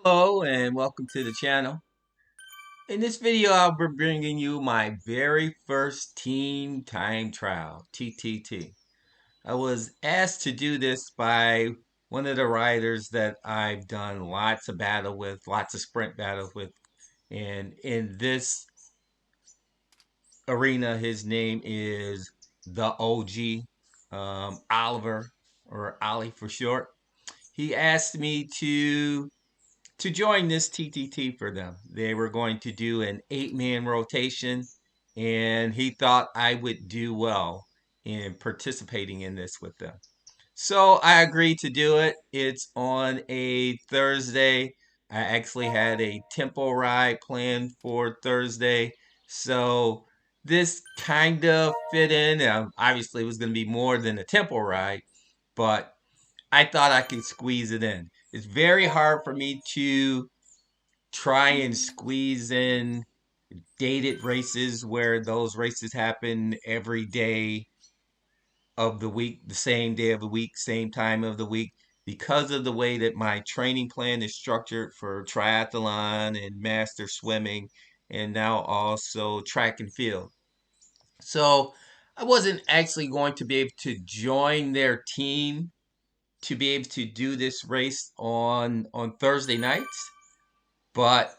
Hello and welcome to the channel. In this video, I'll be bringing you my very first team time trial, TTT. I was asked to do this by one of the riders that I've done lots of battle with, lots of sprint battles with. And in this arena, his name is the OG, Oliver, or Ollie for short. He asked me to join this TTT for them. They were going to do an 8-man rotation, and he thought I would do well in participating in this with them. So I agreed to do it. It's on a Thursday. I actually had a tempo ride planned for Thursday. So this kind of fit in. Obviously, it was going to be more than a tempo ride, but I thought I could squeeze it in. It's very hard for me to try and squeeze in dated races where those races happen every day of the week, the same day of the week, same time of the week, because of the way that my training plan is structured for triathlon and master swimming, and now also track and field. So I wasn't actually going to be able to join their team to be able to do this race on Thursday nights, but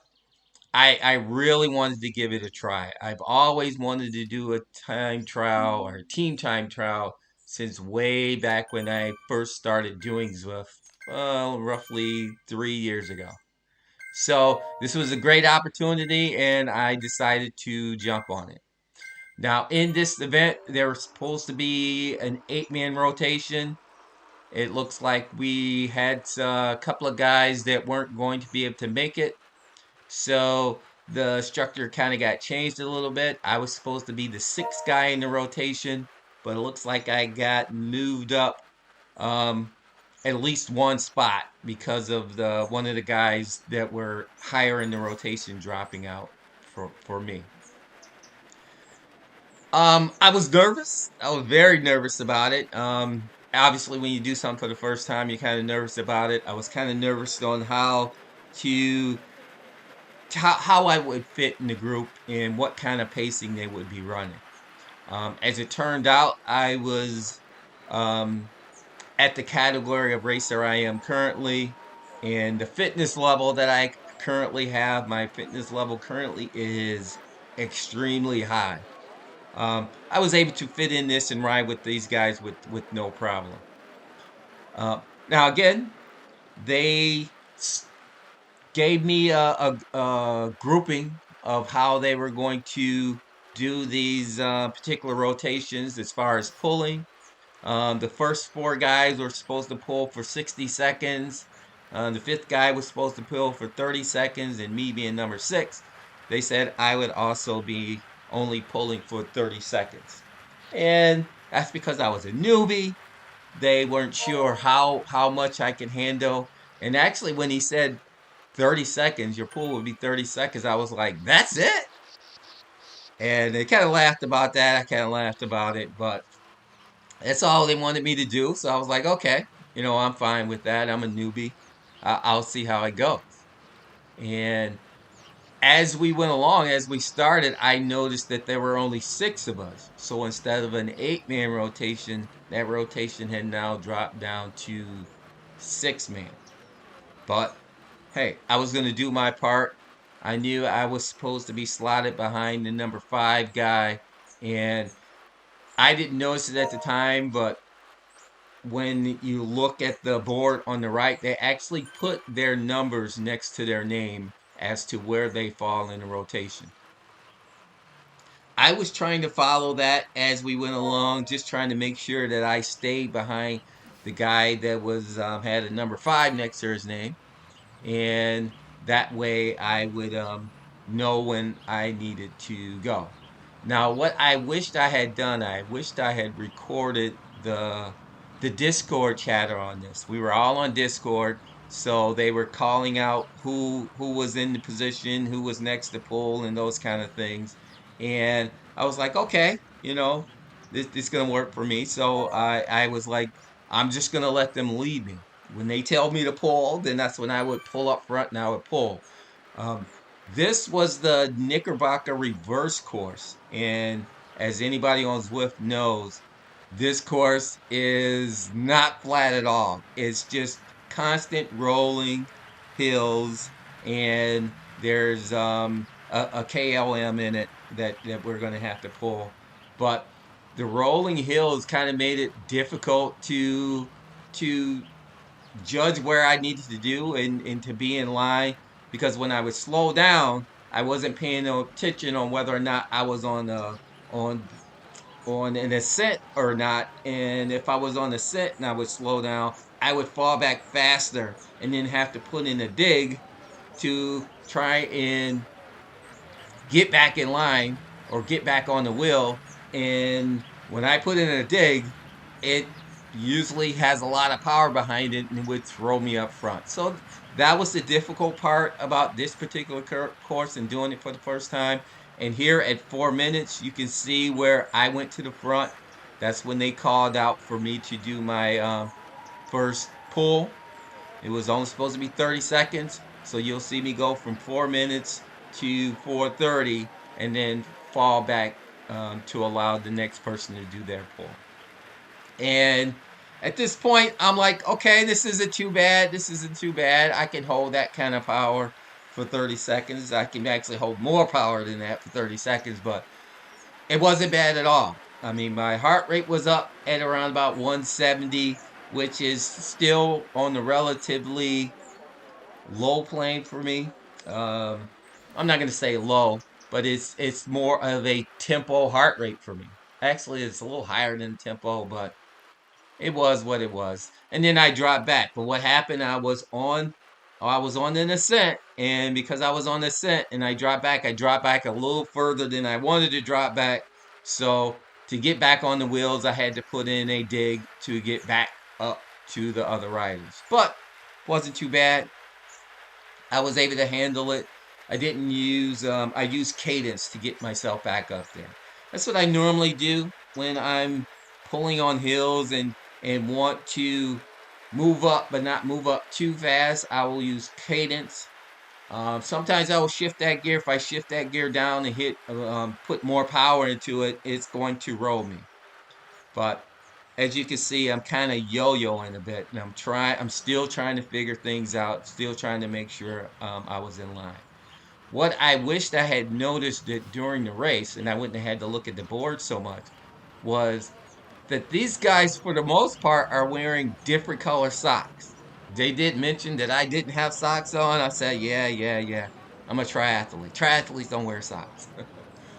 I really wanted to give it a try. I've always wanted to do a time trial or a team time trial since way back when I first started doing Zwift, well, roughly 3 years ago. So this was a great opportunity, and I decided to jump on it. Now, in this event, there was supposed to be an 8-man rotation. It looks like we had a couple of guys that weren't going to be able to make it. So the structure kind of got changed a little bit. I was supposed to be the sixth guy in the rotation, but it looks like I got moved up um, at least one spot because of the one of the guys that were higher in the rotation dropping out for me. I was nervous. I was very nervous about it. Obviously, when you do something for the first time, you're kind of nervous about it. I was kind of nervous on to how I would fit in the group and what kind of pacing they would be running. As it turned out, I was um, at the category of racer I am currently, and the fitness level that I currently have, my fitness level currently is extremely high. I was able to fit in this and ride with these guys with no problem. Now again, they gave me a grouping of how they were going to do these particular rotations as far as pulling. The first four guys were supposed to pull for 60 seconds. The fifth guy was supposed to pull for 30 seconds, and me being number six, they said I would also be only pulling for 30 seconds. And that's because I was a newbie. They weren't sure how much I could handle. And actually, when he said 30 seconds, your pull would be 30 seconds, I was like, that's it? And they kind of laughed about that. I kind of laughed about it, but that's all they wanted me to do. So I was like, okay, I'm fine with that. I'm a newbie. I'll see how it goes. And as we went along, as we started, I noticed that there were only six of us. So instead of an 8-man rotation, that rotation had now dropped down to 6-man. But hey, I was going to do my part. I knew I was supposed to be slotted behind the number 5 guy, and I didn't notice it at the time, but when you look at the board on the right, they actually put their numbers next to their name as to where they fall in the rotation. I was trying to follow that as we went along, just trying to make sure that I stayed behind the guy that was had a number 5 next to his name, and that way I would know when I needed to go. Now, what I wished I had done, I wished I had recorded the Discord chatter on this. We were all on Discord, so they were calling out who was in the position, who was next to pull, and those kind of things. And I was like, okay, this gonna work for me. So I was like, I'm just gonna let them lead me. When they tell me to pull, then that's when I would pull up front and I would pull. Um, this was the Knickerbocker reverse course. And as anybody on Zwift knows, this course is not flat at all. It's just constant rolling hills, and there's a KLM in it that we're going to have to pull. But the rolling hills kind of made it difficult to judge where I needed to do and to be in line, because when I would slow down, I wasn't paying no attention on whether or not I was on on an ascent or not. And if I was on ascent and I would slow down, I would fall back faster and then have to put in a dig to try and get back in line or get back on the wheel. And when I put in a dig, it usually has a lot of power behind it and it would throw me up front. So that was the difficult part about this particular course and doing it for the first time. And here at 4 minutes, you can see where I went to the front. That's when they called out for me to do my first pull. It was only supposed to be 30 seconds. So you'll see me go from 4 minutes to 4:30 and then fall back to allow the next person to do their pull. And at this point, I'm like, okay, this isn't too bad. This isn't too bad. I can hold that kind of power for 30 seconds. I can actually hold more power than that for 30 seconds, but it wasn't bad at all. I mean, my heart rate was up at around about 170, which is still on the relatively low plane for me. Um, I'm not going to say low, but it's more of a tempo heart rate for me. Actually, it's a little higher than tempo, but it was what it was. And then I dropped back. But what happened? I was on an ascent, and because I was on the ascent and I dropped back a little further than I wanted to drop back. So to get back on the wheels, I had to put in a dig to get back up to the other riders. But wasn't too bad. I was able to handle it. I didn't use I used cadence to get myself back up there. That's what I normally do when I'm pulling on hills and want to move up but not move up too fast. I will use cadence. Sometimes I will shift that gear. If I shift that gear down and put more power into it, it's going to roll me. But as you can see, I'm kind of yo-yoing a bit, and I'm still trying to figure things out, still trying to make sure I was in line. What I wished I had noticed that during the race, and I wouldn't have had to look at the board so much, was that these guys, for the most part, are wearing different color socks. They did mention that I didn't have socks on. I said, yeah, yeah, yeah. I'm a triathlete. Triathletes don't wear socks.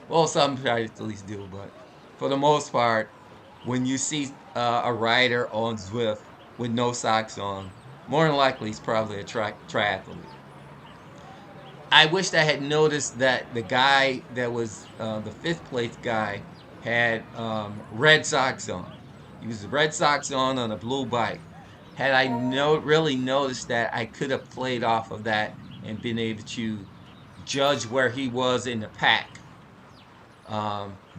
Well, some triathletes do, but for the most part, when you see a rider on Zwift with no socks on, more than likely he's probably a triathlete. I wished I had noticed that the guy that was the fifth place guy had red socks on. He was red socks on a blue bike. Had I really noticed that, I could have played off of that and been able to judge where he was in the pack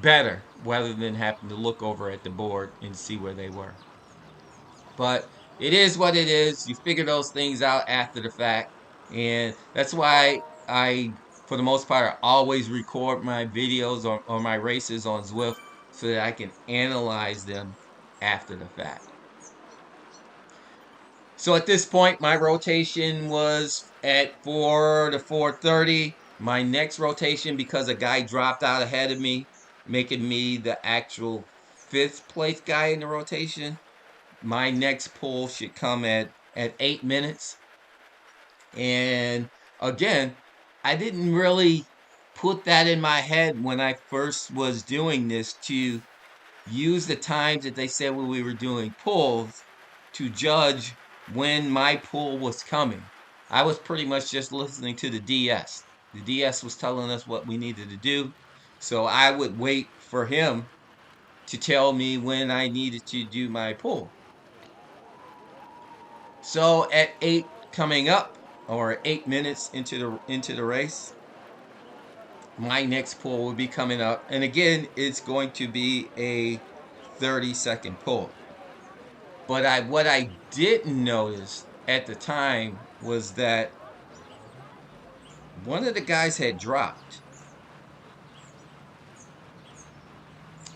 better, rather than having to look over at the board and see where they were. But it is what it is. You figure those things out after the fact. And that's why for the most part, always record my videos or my races on Zwift so that I can analyze them after the fact. So at this point, my rotation was at 4 to 4:30. My next rotation, because a guy dropped out ahead of me, making me the actual fifth place guy in the rotation, my next pull should come at 8 minutes. And again, I didn't really put that in my head when I first was doing this, to use the times that they said when we were doing pulls to judge when my pull was coming. I was pretty much just listening to the DS. The DS was telling us what we needed to do. So I would wait for him to tell me when I needed to do my pull. So at 8 coming up, or 8 minutes into the race, my next pull will be coming up, and again, it's going to be a 30-second pull. But I what I didn't notice at the time was that one of the guys had dropped.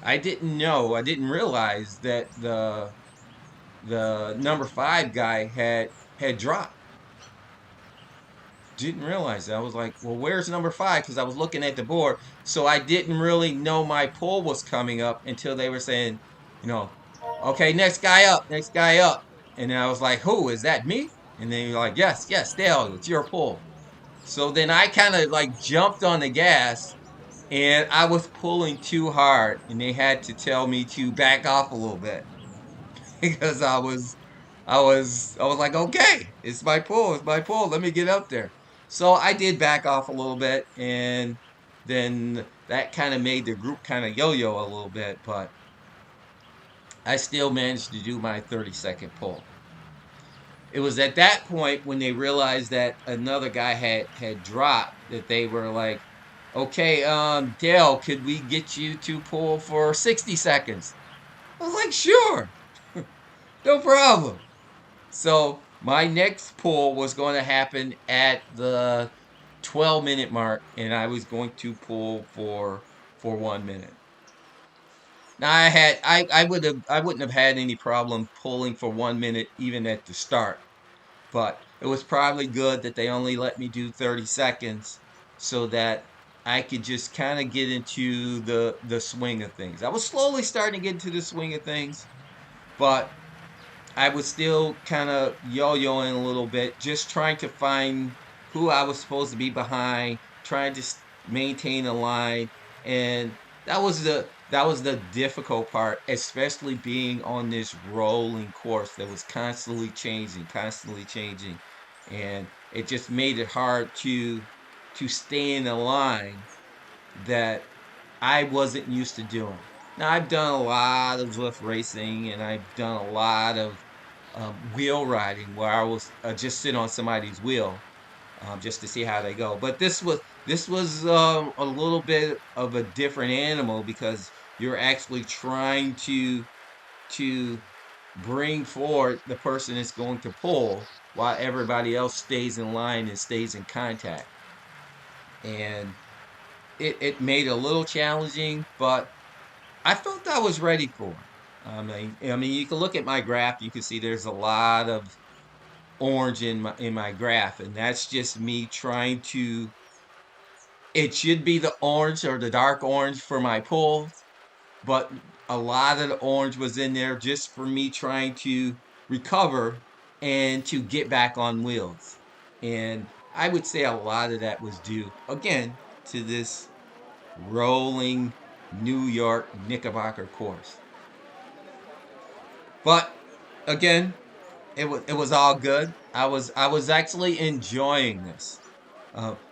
I didn't know, I didn't realize that the number 5 guy had dropped. Didn't realize that. I was like, well, where's number 5? Because I was looking at the board. So I didn't really know my pull was coming up until they were saying, you know, okay, next guy up, next guy up. And then I was like, who? Is that me? And then you're like, yes, yes, Dale, it's your pull. So then I kind of like jumped on the gas and I was pulling too hard and they had to tell me to back off a little bit because I was like, okay, it's my pull. Let me get up there. So I did back off a little bit, and then that kind of made the group kind of yo-yo a little bit, but I still managed to do my 30-second pull. It was at that point when they realized that another guy had dropped that they were like, okay, Dale, could we get you to pull for 60 seconds? I was like, sure, no problem. So my next pull was going to happen at the 12-minute mark, and I was going to pull for 1 minute. Now I wouldn't have had any problem pulling for 1 minute even at the start, but it was probably good that they only let me do 30 seconds so that I could just kind of get into the swing of things. I was slowly starting to get into the swing of things, but I was still kind of yo-yoing a little bit, just trying to find who I was supposed to be behind, trying to maintain a line, and that was the difficult part, especially being on this rolling course that was constantly changing, and it just made it hard to stay in a line that I wasn't used to doing. Now, I've done a lot of Zwift racing and I've done a lot of wheel riding where I was just sit on somebody's wheel just to see how they go. But this was a little bit of a different animal because you're actually trying to bring forward the person that's going to pull while everybody else stays in line and stays in contact. And it made it a little challenging, but I felt I was ready for it. I mean, you can look at my graph. You can see there's a lot of orange in my graph, and that's just me trying to. It should be the orange or the dark orange for my pulls, but a lot of the orange was in there just for me trying to recover and to get back on wheels. And I would say a lot of that was due again to this rolling New York Knickerbocker course. But again, it was all good. I was actually enjoying this.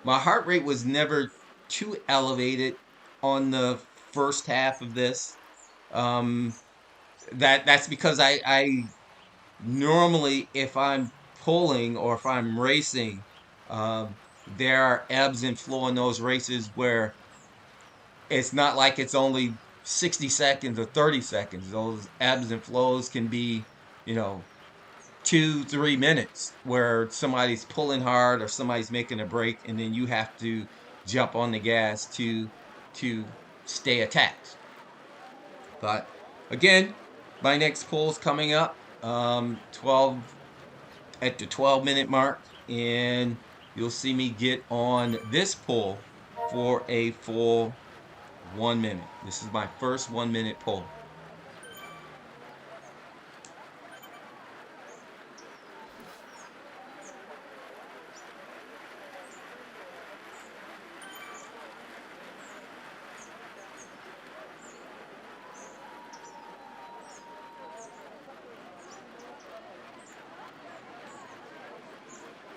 My heart rate was never too elevated on the first half of this. Um, that's because I normally if I'm pulling or if I'm racing, there are ebbs and flow in those races where it's not like it's only 60 seconds or 30 seconds. Those ebbs and flows can be, you know, 2, 3 minutes where somebody's pulling hard or somebody's making a break, and then you have to jump on the gas to stay attached. But again, my next pull is coming up, 12 at the 12-minute mark, and you'll see me get on this pull for a full 1 minute. This is my first 1 minute pull.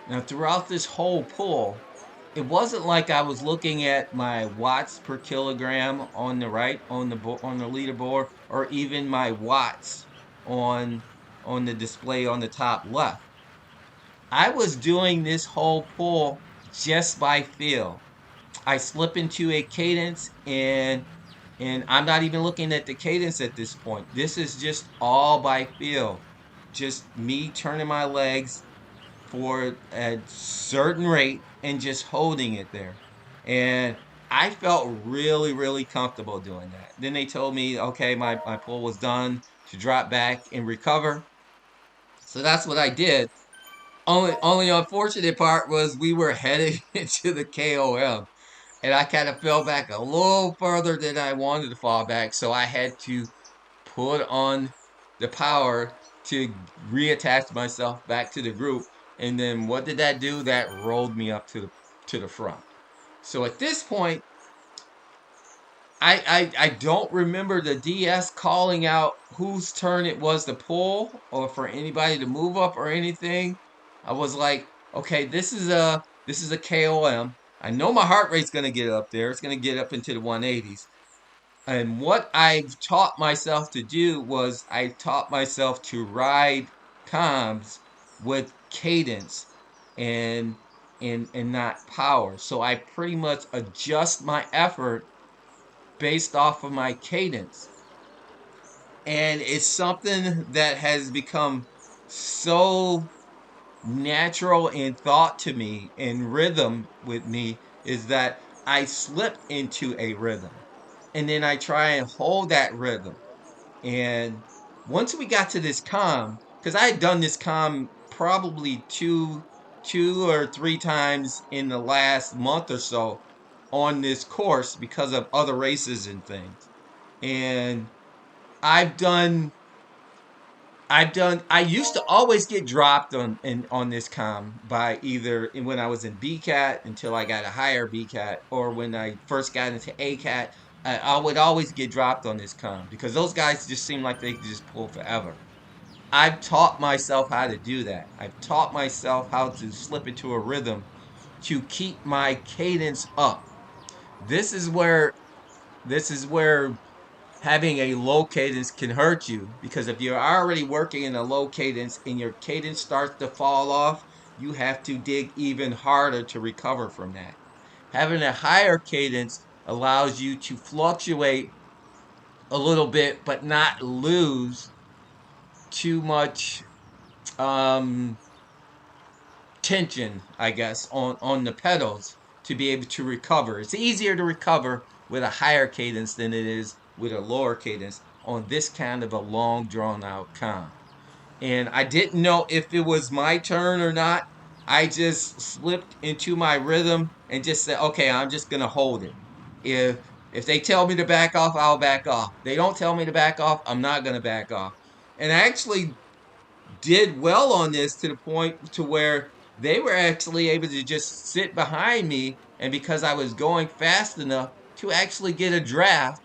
Now, throughout this whole pull, it wasn't like I was looking at my watts per kilogram on the right on the leaderboard, or even my watts on on the display on the top left. I was doing this whole pull just by feel. I slip into a cadence, and I'm not even looking at the cadence at this point. This is just all by feel. just me turning my legs for a certain rate and just holding it there. And I felt really, really comfortable doing that. Then they told me, okay, my pull was done to drop back and recover. So that's what I did. Only unfortunate part was we were heading into the KOM, and I kind of fell back a little further than I wanted to fall back. So I had to put on the power to reattach myself back to the group. And then what did that do? That rolled me up to the front. So at this point, I don't remember the DS calling out whose turn it was to pull or for anybody to move up or anything. I was like, okay, this is a KOM. I know my heart rate's gonna get up there. It's gonna get up into the 180s. And what I've taught myself to do was I taught myself to ride comms with cadence and and not power. So I pretty much adjust my effort based off of my cadence. And it's something that has become so natural in thought to me and rhythm with me is that I slip into a rhythm and then I try and hold that rhythm. And once we got to this calm, because I had done this calm probably two or three times in the last month or so on this course because of other races and things. And I've done I used to always get dropped on this com by either when I was in BCAT until I got a higher BCAT or when I first got into ACAT. I would always get dropped on this com because those guys just seem like they could just pull forever. I've taught myself how to do that. I've taught myself how to slip into a rhythm to keep my cadence up. This is where this is where having a low cadence can hurt you because if you're already working in a low cadence and your cadence starts to fall off, you have to dig even harder to recover from that. Having a higher cadence allows you to fluctuate a little bit but not lose too much um, tension, I guess, on the pedals to be able to recover. It's easier to recover with a higher cadence than it is with a lower cadence on this kind of a long drawn out con. And I didn't know if it was my turn or not. I just slipped into my rhythm and just said, okay, I'm just gonna hold it. If they tell me to back off, I'll back off. They don't tell me to back off, I'm not gonna back off. And I actually did well on this to the point to where they were actually able to just sit behind me and because I was going fast enough to actually get a draft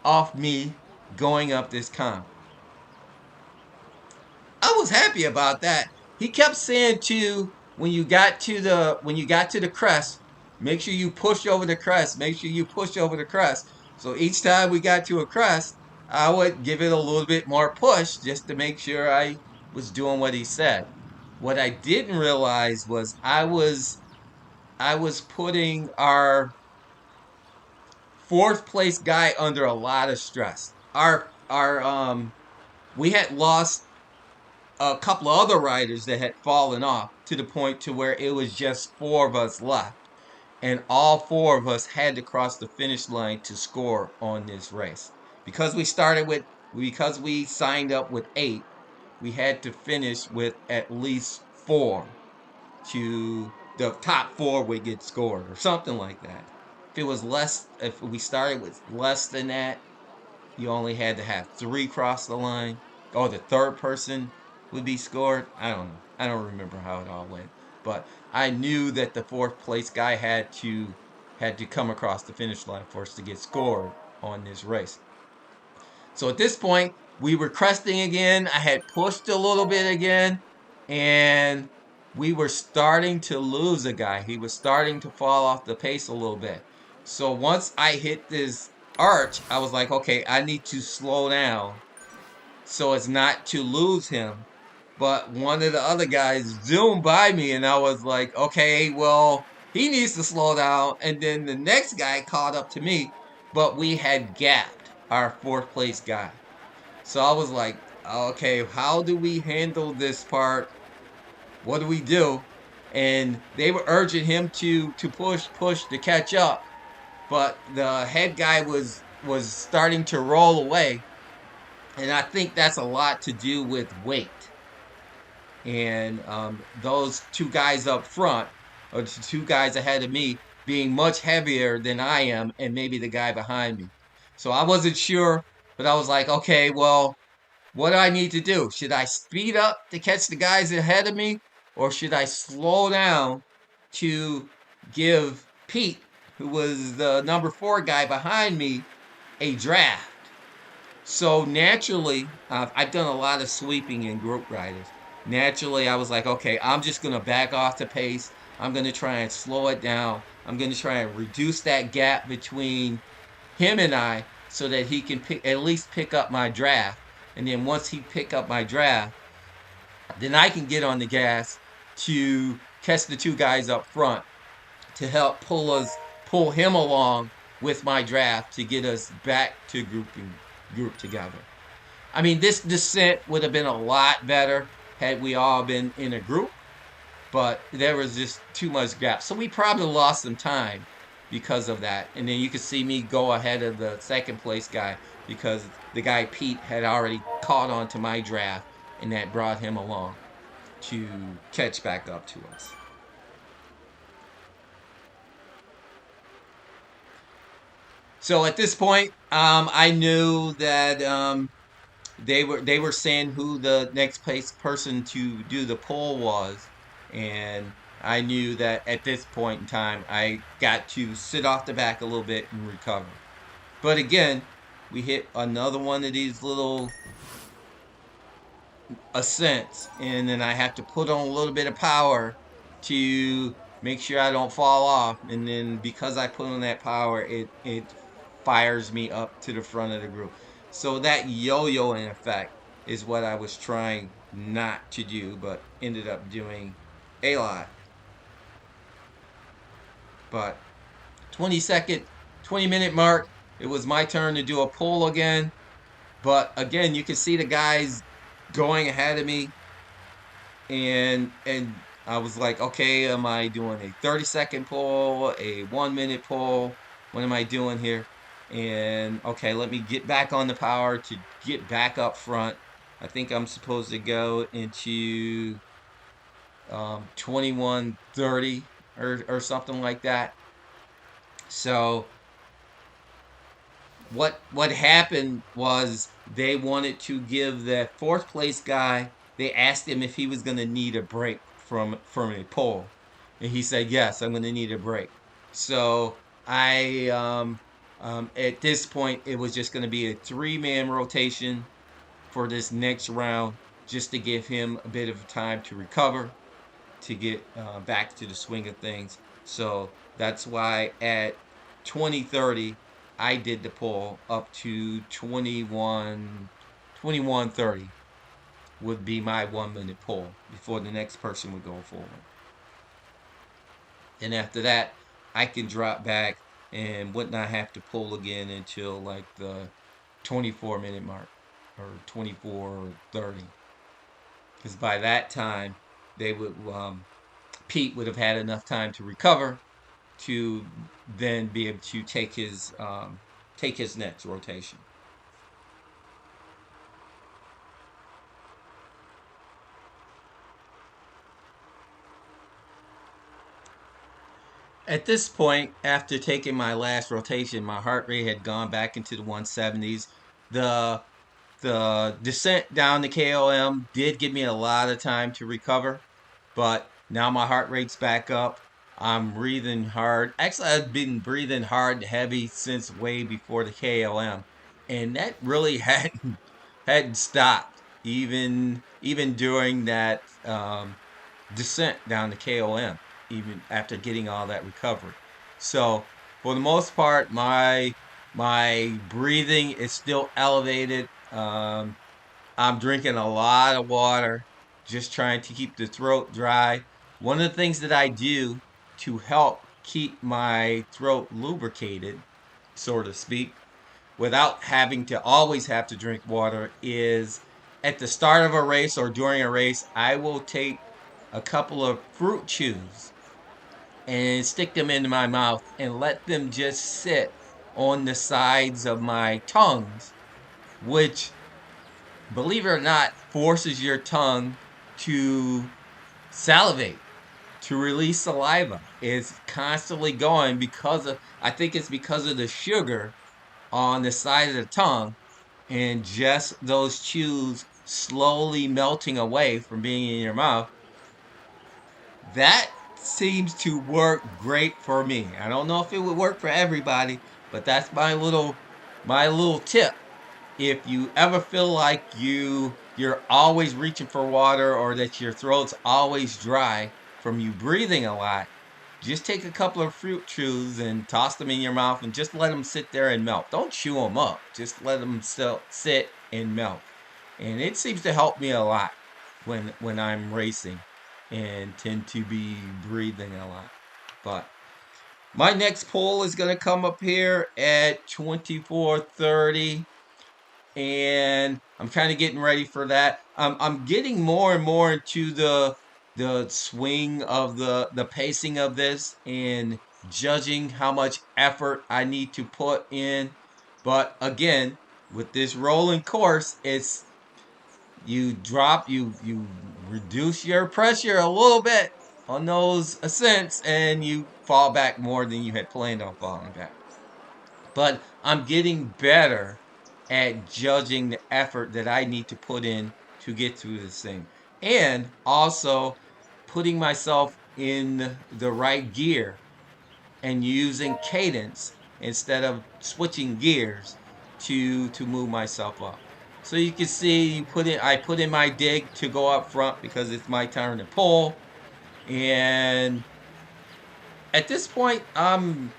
off me going up this comp. I was happy about that. He kept saying too when you got to the crest, make sure you push over the crest, make sure you push over the crest. So each time we got to a crest, I would give it a little bit more push just to make sure I was doing what he said. What I didn't realize was I was putting our fourth place guy under a lot of stress. Our we had lost a couple of other riders that had fallen off to the point to where it was just four of us left, and all four of us had to cross the finish line to score on this race because because we signed up with eight. We had to finish with at least four to the top four would get scored or something like that. If we started with less than that, you only had to have three cross the line, or the third person would be scored. I don't know. I don't remember how it all went, but I knew that the fourth place guy had to come across the finish line for us to get scored on this race. So at this point, we were cresting again. I had pushed a little bit again, and we were starting to lose a guy. He was starting to fall off the pace a little bit. So once I hit this arch, I was like, okay, I need to slow down so as not to lose him. But one of the other guys zoomed by me, and I was like, okay, well, he needs to slow down. And then the next guy caught up to me, but we had gapped our fourth place guy. So I was like, okay, how do we handle this part? What do we do? And they were urging him to push to catch up, but the head guy was starting to roll away, and I think that's a lot to do with weight. And those two guys up front, or the two guys ahead of me, being much heavier than I am, and maybe the guy behind me. So I wasn't sure, but I was like, okay, well, what do I need to do? Should I speed up to catch the guys ahead of me, or should I slow down to give Pete, who was the number 4 guy behind me, a draft? So naturally, I've done a lot of sweeping in group riders. Naturally, I was like, okay, I'm just going to back off the pace. I'm going to try and slow it down. I'm going to try and reduce that gap between him and I so that he can at least pick up my draft. And then once he pick up my draft, then I can get on the gas to catch the two guys up front to help pull him along with my draft to get us back to group together. I mean, this descent would have been a lot better had we all been in a group, but there was just too much gap. So we probably lost some time because of that. And then you could see me go ahead of the second place guy because the guy Pete had already caught on to my draft, and that brought him along to catch back up to us. So at this point, I knew that they were saying who the next place person to do the poll was, and I knew that at this point in time I got to sit off the back a little bit and recover. But again, we hit another one of these little ascents, and then I have to put on a little bit of power to make sure I don't fall off. And then because I put on that power, it fires me up to the front of the group. So that yo-yoing effect is what I was trying not to do, but ended up doing a lot. But 20-second, 20-minute mark, it was my turn to do a pull again. But again, you can see the guys going ahead of me, and I was like, okay, am I doing a 30-second pull, a 1-minute pull? What am I doing here? And okay, let me get back on the power to get back up front. I think I'm supposed to go into 21:30 or something like that. So what happened was they wanted to give that fourth place guy, they asked him if he was going to need a break from a poll, and he said yes, I'm going to need a break. So I at this point it was just going to be a 3-man rotation for this next round, just to give him a bit of time to recover, to get back to the swing of things. So that's why at 20:30, I did the pull up to 21:30 would be my 1-minute pull before the next person would go forward. And after that, I can drop back and would not have to pull again until like the 24-minute mark or 24:30. Because by that time, they would Pete would have had enough time to recover to then be able to take his next rotation. At this point, after taking my last rotation, my heart rate had gone back into the 170s. The the descent down to KOM did give me a lot of time to recover, but now my heart rate's back up. I'm breathing hard. Actually, I've been breathing hard and heavy since way before the KOM, and that really hadn't stopped even during that descent down to KOM, even after getting all that recovery. So for the most part, my breathing is still elevated. I'm drinking a lot of water, just trying to keep the throat dry. One of the things that I do to help keep my throat lubricated, so to speak, without having to always have to drink water is at the start of a race or during a race, I will take a couple of fruit chews and stick them into my mouth and let them just sit on the sides of my tongues, which, believe it or not, forces your tongue to salivate, to release saliva. It's constantly going because of, I think it's because of the sugar on the side of the tongue and just those chews slowly melting away from being in your mouth. That seems to work great for me. I don't know if it would work for everybody, but that's my little tip. If you ever feel like you're always reaching for water or that your throat's always dry from you breathing a lot, just take a couple of fruit chews and toss them in your mouth and just let them sit there and melt. Don't chew them up. Just let them sit and melt. And it seems to help me a lot when I'm racing and tend to be breathing a lot. But my next poll is going to come up here at 24:30, and I'm kind of getting ready for that. I'm getting more and more into the swing of the pacing of this and judging how much effort I need to put in. But again, with this rolling course, it's you reduce your pressure a little bit on those ascents and you fall back more than you had planned on falling back. But I'm getting better at judging the effort that I need to put in to get through this thing. And also putting myself in the right gear and using cadence instead of switching gears to move myself up. So you can see I put in my dig to go up front because it's my turn to pull. And at this point I'm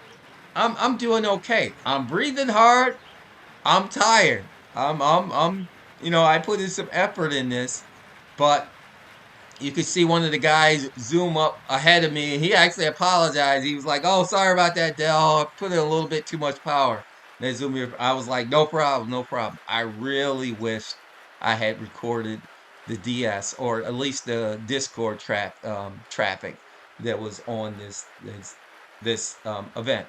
doing okay. I'm breathing hard. I'm tired. I'm I put in some effort in this, but you could see one of the guys zoom up ahead of me, and he actually apologized. He was like, "Oh, sorry about that, Dell. I put in a little bit too much power." And they zoomed me. I was like, "No problem, no problem." I really wished I had recorded the DS or at least the Discord traffic that was on this event.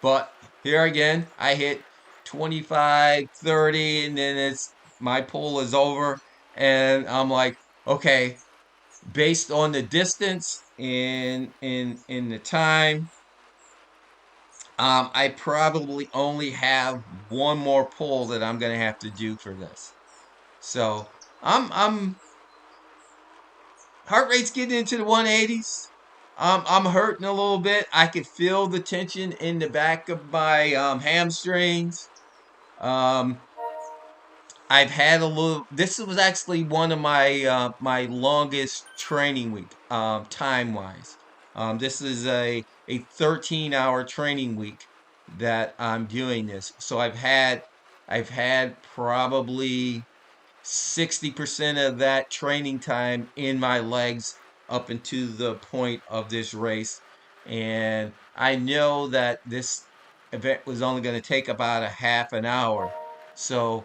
But here again, I hit 25, 30, and then my pull is over, and I'm like, okay, based on the distance and in the time, I probably only have one more pull that I'm gonna have to do for this. So I'm heart rate's getting into the 180s. I'm hurting a little bit. I could feel the tension in the back of my hamstrings. Um, I've had a little. This was actually one of my longest training week, time wise. This is a 13-hour training week that I'm doing this. So I've had probably 60% of that training time in my legs up into the point of this race. And I know that this event was only going to take about a half an hour. So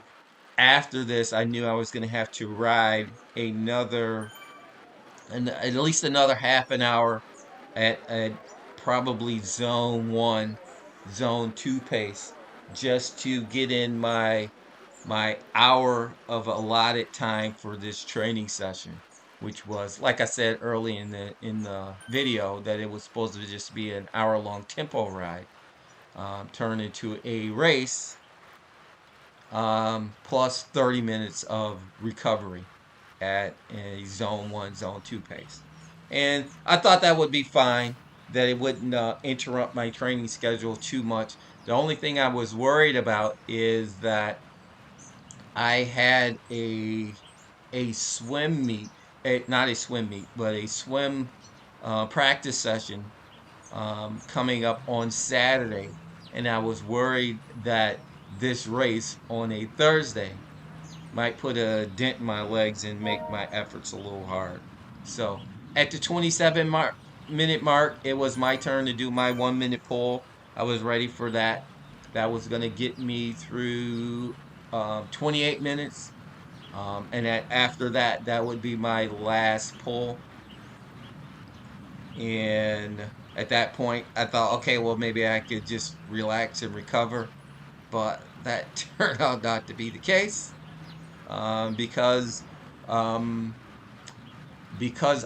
after this, I knew I was going to have to ride at least another half an hour at probably zone one, zone two pace, just to get in my hour of allotted time for this training session, which was, like I said early in the video, that it was supposed to just be an hour-long tempo ride, turned into a race, plus 30 minutes of recovery at a zone one, zone two pace. And I thought that would be fine, that it wouldn't interrupt my training schedule too much. The only thing I was worried about is that I had a swim meet, not a swim meet, but a swim practice session coming up on Saturday, and I was worried that this race on a Thursday might put a dent in my legs and make my efforts a little hard. So at the 27-minute mark, it was my turn to do my 1 minute pull. I was ready for that. That was going to get me through 28 minutes. And after that, that would be my last pull. And at that point, I thought, okay, well, maybe I could just relax and recover. But that turned out not to be the case, because um,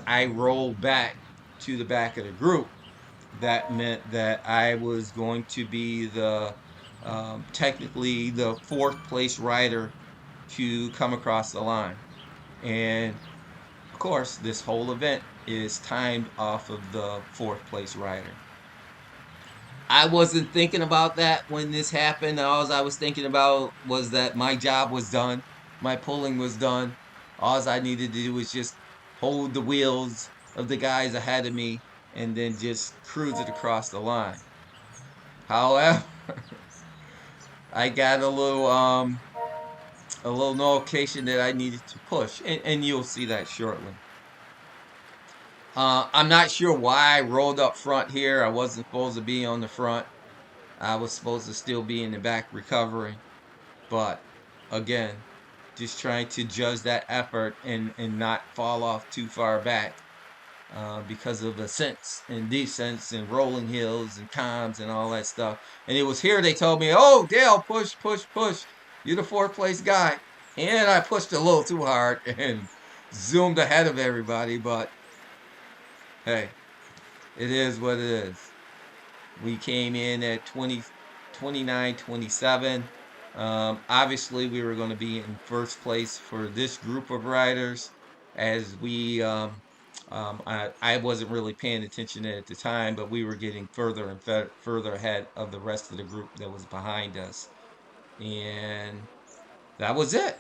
I rolled back to the back of the group. That meant that I was going to be technically the fourth place rider to come across the line. And of course, this whole event is timed off of the fourth place rider. I wasn't thinking about that when this happened. All I was thinking about was that my job was done, my pulling was done. All I needed to do was just hold the wheels of the guys ahead of me and then just cruise it across the line. However, I got a little notification that I needed to push, and you'll see that shortly. I'm not sure why I rolled up front here. I wasn't supposed to be on the front. I was supposed to still be in the back recovering. But again, just trying to judge that effort and not fall off too far back, because of ascents and descents and rolling hills and times and all that stuff. And it was here they told me, "Oh, Dale, push, push, push. You're the fourth place guy." And I pushed a little too hard and zoomed ahead of everybody. But hey, it is what it is. We came in at 20, 29, 27. Obviously, we were going to be in first place for this group of riders, as I wasn't really paying attention at the time, but we were getting further and further ahead of the rest of the group that was behind us. And that was it.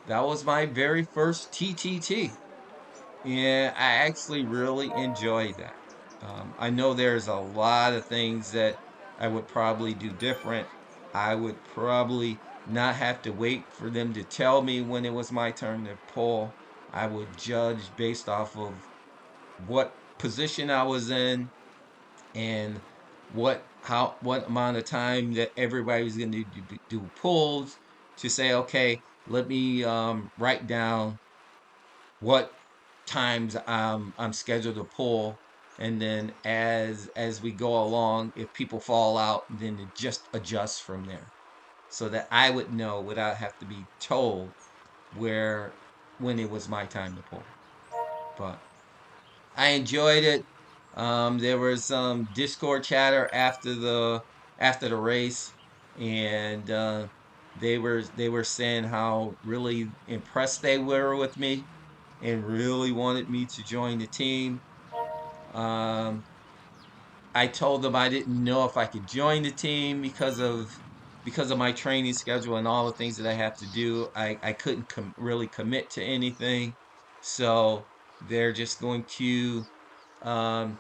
That was my very first TTT. Yeah, I actually really enjoyed that. I know there's a lot of things that I would probably do different. I would probably not have to wait for them to tell me when it was my turn to pull. I would judge based off of what position I was in and what amount of time that everybody was going to do pulls, to say, okay, let me write down what times I'm scheduled to pull, and then as we go along, if people fall out, then it just adjusts from there, so that I would know without have to be told where when it was my time to pull. But I enjoyed it. There was some Discord chatter after the race, and they were saying how really impressed they were with me and really wanted me to join the team. Um, I told them I didn't know if I could join the team because of my training schedule and all the things that I have to do. I couldn't really commit to anything, so they're just going to um,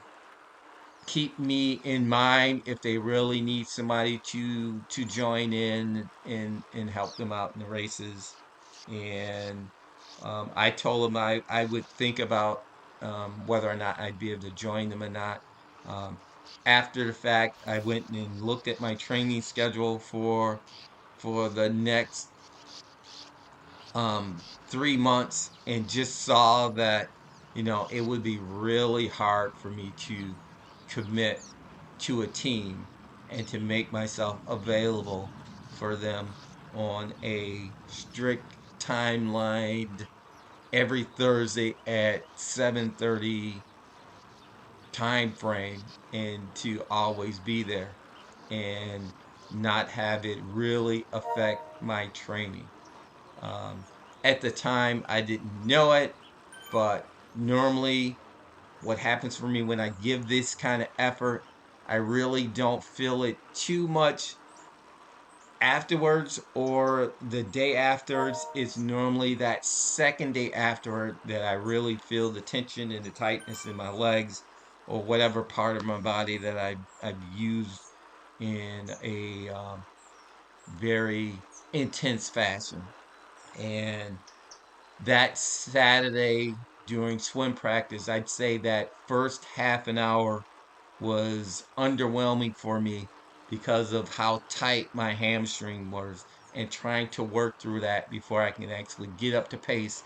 keep me in mind if they really need somebody to join in and help them out in the races. And I told them I would think about whether or not I'd be able to join them or not. Um, After the fact, I went and looked at my training schedule for the next 3 months, and just saw that, it would be really hard for me to commit to a team and to make myself available for them on a strict timeline every Thursday at 7:30 time frame, and to always be there and not have it really affect my training. Um, at the time, I didn't know it, but normally, what happens for me when I give this kind of effort, I really don't feel it too much afterwards, or the day afterwards. It's normally that second day afterward that I really feel the tension and the tightness in my legs, or whatever part of my body that I've used in a very intense fashion. And that Saturday during swim practice, I'd say that first half an hour was underwhelming for me because of how tight my hamstring was and trying to work through that before I can actually get up to pace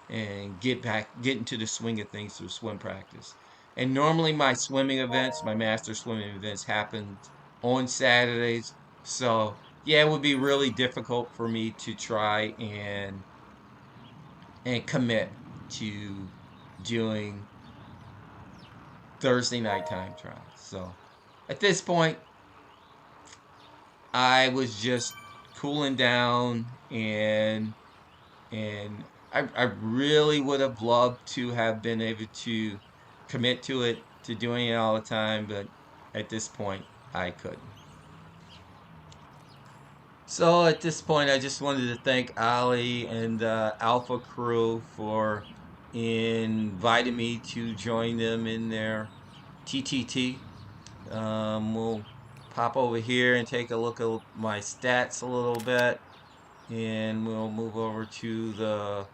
and get into the swing of things through swim practice. And normally my swimming events, my master swimming events happen on Saturdays. So yeah, it would be really difficult for me to try and commit to doing Thursday night time trials. So at this point, I was just cooling down and I really would have loved to have been able to commit to it, to doing it all the time, but at this point, I couldn't. So at this point, I just wanted to thank Ali and the Alpha crew for inviting me to join them in their TTT. We'll pop over here and take a look at my stats a little bit, and we'll move over to the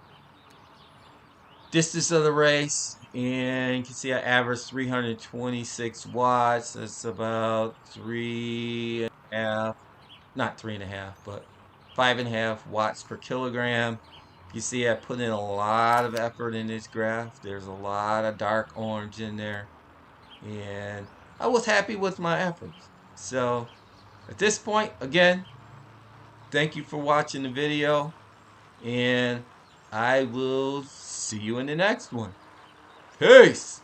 distance of the race, and you can see I averaged 326 watts. That's about 3.5, not 3.5, but 5.5 watts per kilogram. You see I put in a lot of effort in this graph. There's a lot of dark orange in there, and I was happy with my efforts. So at this point, again, thank you for watching the video, and I will see you in the next one. Peace!